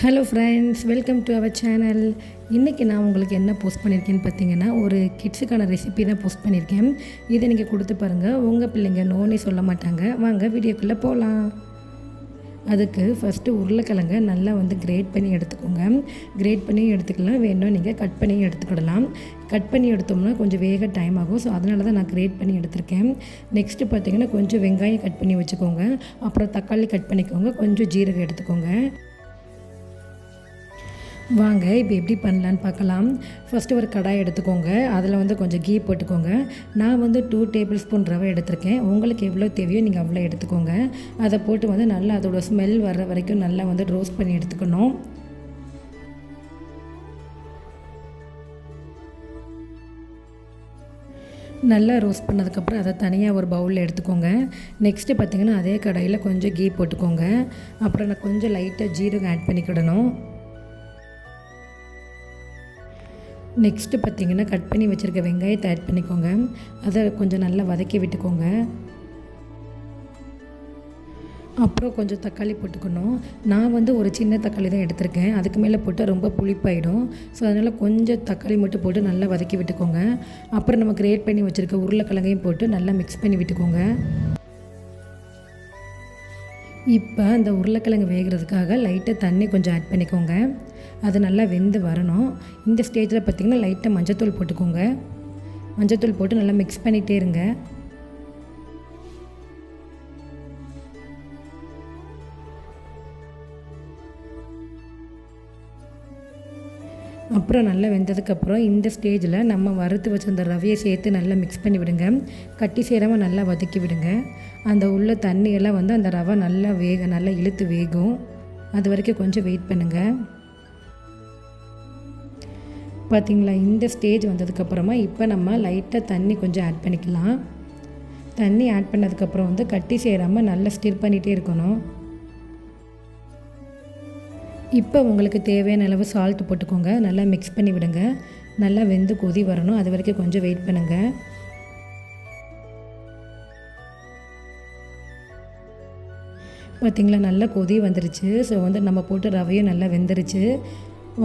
Hello friends, welcome to our channel. இன்றைக்கி நான் உங்களுக்கு என்ன போஸ்ட் பண்ணியிருக்கேன்னு பார்த்தீங்கன்னா, ஒரு கிட்ஸுக்கான ரெசிபி தான் போஸ்ட் பண்ணியிருக்கேன். இதை நீங்கள் கொடுத்து பாருங்கள், உங்கள் பிள்ளைங்க நோனே சொல்ல மாட்டாங்க. வாங்க வீடியோக்குள்ளே போகலாம். அதுக்கு ஃபஸ்ட்டு உருளைக்கிழங்க நல்லா கிரேட் பண்ணி எடுத்துக்கோங்க. கிரேட் பண்ணி எடுத்துக்கலாம், வேணும் நீங்கள் கட் பண்ணி எடுத்துக்கிடலாம். கட் பண்ணி எடுத்தோம்னா கொஞ்சம் வேக டைம் ஆகும். ஸோ அதனால தான் நான் கிரேட் பண்ணி எடுத்திருக்கேன். நெக்ஸ்ட்டு பார்த்திங்கன்னா கொஞ்சம் வெங்காயம் கட் பண்ணி வச்சுக்கோங்க. அப்புறம் தக்காளி கட் பண்ணிக்கோங்க. கொஞ்சம் ஜீரகம் எடுத்துக்கோங்க. வாங்க இப்போ எப்படி பண்ணலான்னு பார்க்கலாம். ஃபஸ்ட்டு ஒரு கடாய் எடுத்துக்கோங்க. அதில் கொஞ்சம் கீ போட்டுக்கோங்க. நான் 2 டேபிள் ஸ்பூன் ரவை எடுத்திருக்கேன். உங்களுக்கு எவ்வளோ தேவையோ நீங்கள் அவ்வளோ எடுத்துக்கோங்க. அதை போட்டு நல்லா அதோட ஸ்மெல் வர்ற வரைக்கும் நல்லா ரோஸ்ட் பண்ணி எடுத்துக்கணும். நல்லா ரோஸ்ட் பண்ணதுக்கப்புறம் அதை தனியாக ஒரு பவுலில் எடுத்துக்கோங்க. நெக்ஸ்ட்டு பார்த்திங்கன்னா அதே கடாயில் கொஞ்சம் கீ போட்டுக்கோங்க. அப்புறம் நான் கொஞ்சம் லைட்டாக ஜீரகம் ஆட் பண்ணிக்கிடணும். நெக்ஸ்ட்டு பார்த்திங்கன்னா கட் பண்ணி வச்சுருக்க வெங்காயத்தை ஆட் பண்ணிக்கோங்க. அதை கொஞ்சம் நல்லா வதக்கி விட்டுக்கோங்க. அப்புறம் கொஞ்சம் தக்காளி போட்டுக்கணும். நான் ஒரு சின்ன தக்காளி தான் எடுத்திருக்கேன். அதுக்கு மேலே போட்டால் ரொம்ப புளிப்பாயிடும். ஸோ அதனால் கொஞ்சம் தக்காளி மட்டும் போட்டு நல்லா வதக்கி விட்டுக்கோங்க. அப்புறம் நம்ம கிரேட் பண்ணி வச்சுருக்க உருளைக்கிழங்கையும் போட்டு நல்லா மிக்ஸ் பண்ணி விட்டுக்கோங்க. இப்போ அந்த உருளைக்கிழங்கு வேகிறதுக்காக லைட்டாக தண்ணி கொஞ்சம் ஆட் பண்ணிக்கோங்க. அது நல்லா வெந்து வரணும். இந்த ஸ்டேஜில் பார்த்திங்கன்னா லைட்டாக மஞ்சத்தூள் போட்டுக்கோங்க. மஞ்சத்தூள் போட்டு நல்லா மிக்ஸ் பண்ணிகிட்டே இருங்க. அப்புறம் நல்லா வெந்ததுக்கப்புறம் இந்த ஸ்டேஜில் நம்ம வறுத்து வச்சுருந்த ரவையை சேர்த்து நல்லா மிக்ஸ் பண்ணி விடுங்க. கட்டி சேராமல் நல்லா வதக்கி விடுங்க. அந்த உள்ள தண்ணியெல்லாம் அந்த ரவை நல்லா இழுத்து வேகும். அது வரைக்கும் கொஞ்சம் வெயிட் பண்ணுங்கள். பார்த்திங்களா, இந்த ஸ்டேஜ் வந்ததுக்கப்புறமா இப்போ நம்ம லைட்டாக தண்ணி கொஞ்சம் ஆட் பண்ணிக்கலாம். தண்ணி ஆட் பண்ணதுக்கப்புறம் கட்டி சேராமல் நல்லா ஸ்டிர் பண்ணிகிட்டே இருக்கணும். இப்போ உங்களுக்கு தேவையான அளவு சால்ட் போட்டுக்கோங்க. நல்லா மிக்ஸ் பண்ணி விடுங்க. நல்லா வெந்து கொதி வரணும். அது வரைக்கும் கொஞ்சம் வெயிட் பண்ணுங்கள். பார்த்திங்களா, நல்லா கொதி வந்துருச்சு. ஸோ நம்ம போட்டு ரவையும் நல்லா வெந்துருச்சு.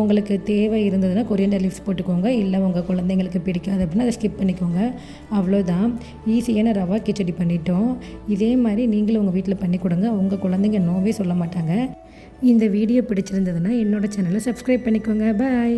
உங்களுக்கு தேவை இருந்ததுன்னா கொரியண்டர் லீவ்ஸ் போட்டுக்கோங்க. இல்லை உங்கள் குழந்தைங்களுக்கு பிடிக்காது அப்படின்னா அதை ஸ்கிப் பண்ணிக்கோங்க. அவ்வளோதான், ஈஸியான ரவா கிச்சடி பண்ணிட்டோம். இதே மாதிரி நீங்களும் உங்கள் வீட்டில் பண்ணி கொடுங்க. உங்கள் குழந்தைங்க நோவே சொல்ல மாட்டாங்க. இந்த வீடியோ பிடிச்சிருந்ததுன்னா என்னோடய சேனலை சப்ஸ்கிரைப் பண்ணிக்கோங்க. பாய்.